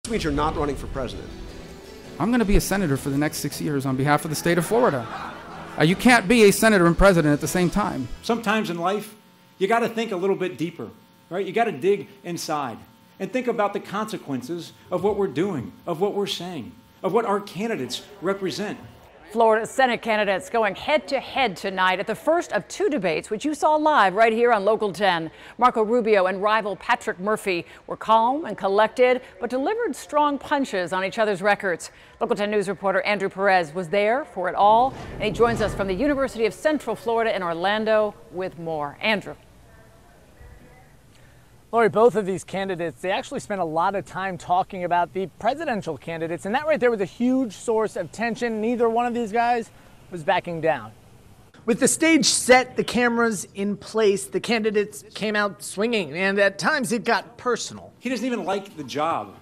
This means you're not running for president. I'm going to be a senator for the next 6 years on behalf of the state of Florida. You can't be a senator and president at the same time. Sometimes in life, you got to think a little bit deeper, right? You got to dig inside and think about the consequences of what we're doing, of what we're saying, of what our candidates represent. Florida Senate candidates going head-to-head tonight at the first of two debates, which you saw live right here on Local 10. Marco Rubio and rival Patrick Murphy were calm and collected, but delivered strong punches on each other's records. Local 10 News reporter Andrew Perez was there for it all, and he joins us from the University of Central Florida in Orlando with more. Andrew. Lori, both of these candidates, they actually spent a lot of time talking about the presidential candidates, and that right there was a huge source of tension. Neither one of these guys was backing down. With the stage set, the cameras in place, the candidates came out swinging, and at times it got personal. He doesn't even like the job,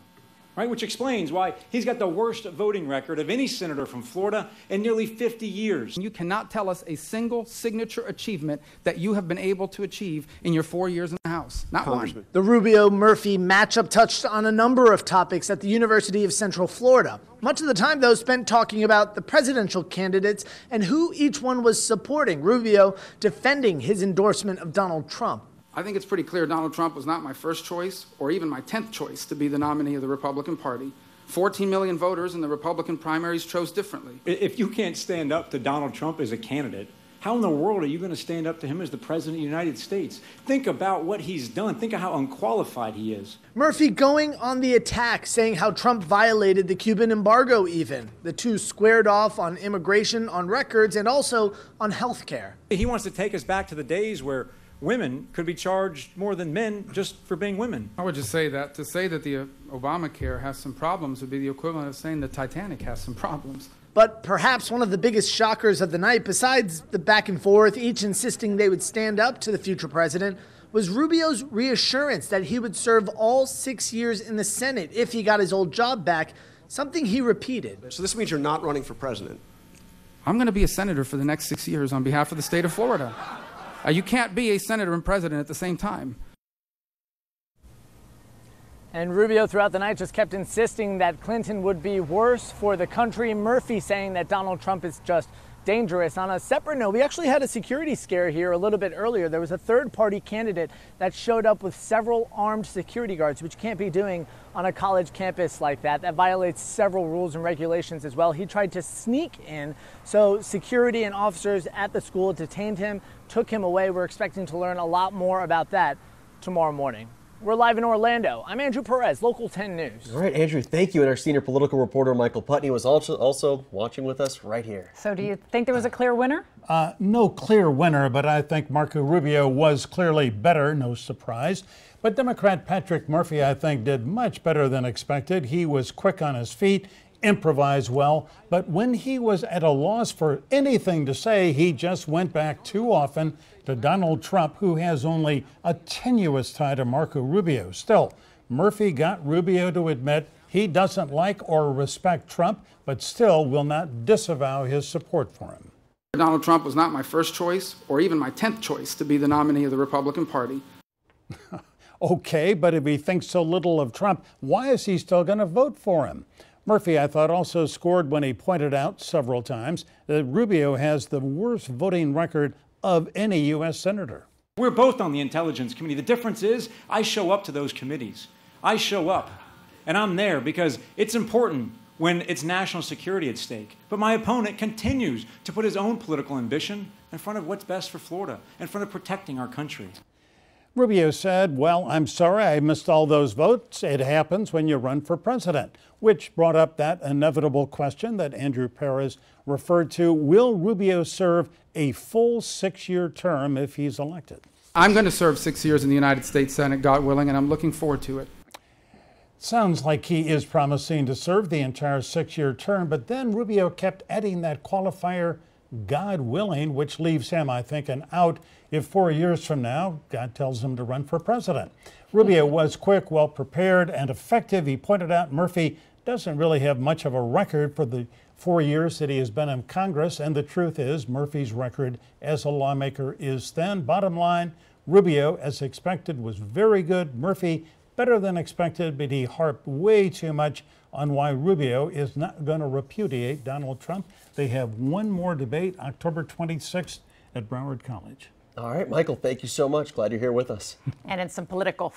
right? Which explains why he's got the worst voting record of any senator from Florida in nearly 50 years. You cannot tell us a single signature achievement that you have been able to achieve in your 4 years in the House. Not one. The Rubio-Murphy matchup touched on a number of topics at the University of Central Florida. Much of the time, though, spent talking about the presidential candidates and who each one was supporting. Rubio defending his endorsement of Donald Trump. I think it's pretty clear Donald Trump was not my first choice or even my 10th choice to be the nominee of the Republican Party. 14 million voters in the Republican primaries chose differently. If you can't stand up to Donald Trump as a candidate, how in the world are you going to stand up to him as the President of the United States? Think about what he's done. Think of how unqualified he is. Murphy going on the attack, saying how Trump violated the Cuban embargo even. The two squared off on immigration, on records, and also on health care. He wants to take us back to the days where women could be charged more than men just for being women. I would just say that to say that the Obamacare has some problems would be the equivalent of saying the Titanic has some problems. But perhaps one of the biggest shockers of the night, besides the back and forth, each insisting they would stand up to the future president, was Rubio's reassurance that he would serve all 6 years in the Senate if he got his old job back, something he repeated. So this means you're not running for president. I'm going to be a senator for the next 6 years on behalf of the state of Florida. You can't be a senator and president at the same time. And Rubio throughout the night just kept insisting that Clinton would be worse for the country. Murphy saying that Donald Trump is just dangerous. On a separate note, we actually had a security scare here a little bit earlier. There was a third-party candidate that showed up with several armed security guards, which you can't be doing on a college campus like that. That violates several rules and regulations as well. He tried to sneak in, so security and officers at the school detained him, took him away. We're expecting to learn a lot more about that tomorrow morning. We're live in Orlando. I'm Andrew Perez, Local 10 News. All right, Andrew, thank you. And our senior political reporter, Michael Putney, was also watching with us right here. So do you think there was a clear winner? No clear winner, but I think Marco Rubio was clearly better, no surprise. But Democrat Patrick Murphy, I think, did much better than expected. He was quick on his feet, improvised well, but when he was at a loss for anything to say, he just went back too often to Donald Trump, who has only a tenuous tie to Marco Rubio. Still, Murphy got Rubio to admit he doesn't like or respect Trump, but still will not disavow his support for him. Donald Trump was not my first choice or even my 10th choice to be the nominee of the Republican Party. Okay, but if he thinks so little of Trump, why is he still going to vote for him? Murphy, I thought, also scored when he pointed out several times that Rubio has the worst voting record of any U.S. senator. We're both on the Intelligence Committee. The difference is I show up to those committees. I show up, and I'm there because it's important when it's national security at stake. But my opponent continues to put his own political ambition in front of what's best for Florida, in front of protecting our country. Rubio said, well, I'm sorry I missed all those votes. It happens when you run for president, which brought up that inevitable question that Andrew Perez referred to. Will Rubio serve a full 6-year term if he's elected? I'm going to serve 6 years in the United States Senate, God willing, and I'm looking forward to it. Sounds like he is promising to serve the entire 6-year term, but then Rubio kept adding that qualifier, God willing, which leaves him, I think, an out if 4 years from now, God tells him to run for president. Rubio was quick, well prepared, and effective. He pointed out Murphy doesn't really have much of a record for the 4 years that he has been in Congress, and the truth is Murphy's record as a lawmaker is thin. Bottom line, Rubio, as expected, was very good. Murphy better than expected, but he harped way too much on why Rubio is not going to repudiate Donald Trump. They have one more debate, October 26th at Broward College. All right, Michael, thank you so much. Glad you're here with us. And in some political